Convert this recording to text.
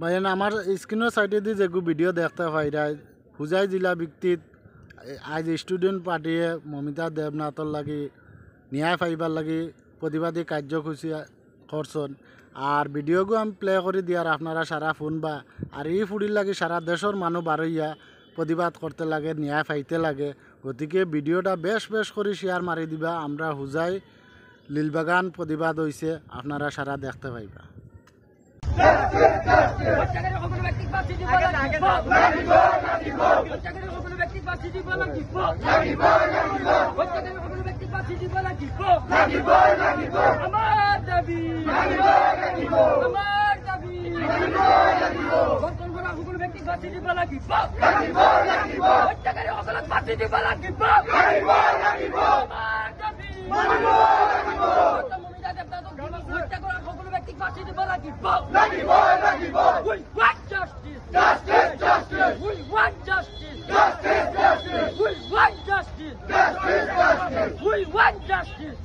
ভাইয়েন আমার স্ক্রিনের সাইডে দিয়ে যে ভিডিও দেখতে পাইরা হুজাই জেলা ভিত্তিত আজ স্টুডেন্ট পার্টিয়ে মমিতা দেবনাথর লাগি ন্যায় পাইবার লাগি প্রতিবাদী কার্যসূচী করছেন আর ভিডিওগু আমি প্লে করে দিয়ার আপনারা সারা শুনবা আর এই ফুড়ির লাগে সারা দেশের মানুষ বারইয়া প্রতিবাদ করতে লাগে ন্যায় পাইতে লাগে গতিকে ভিডিওটা বেশ বেশ করে শেয়ার মারি দিবা আমরা হুজাই লীলবাগান প্রতিবাদ হয়েছে আপনারা সারা দেখতে পাইবা We want justice.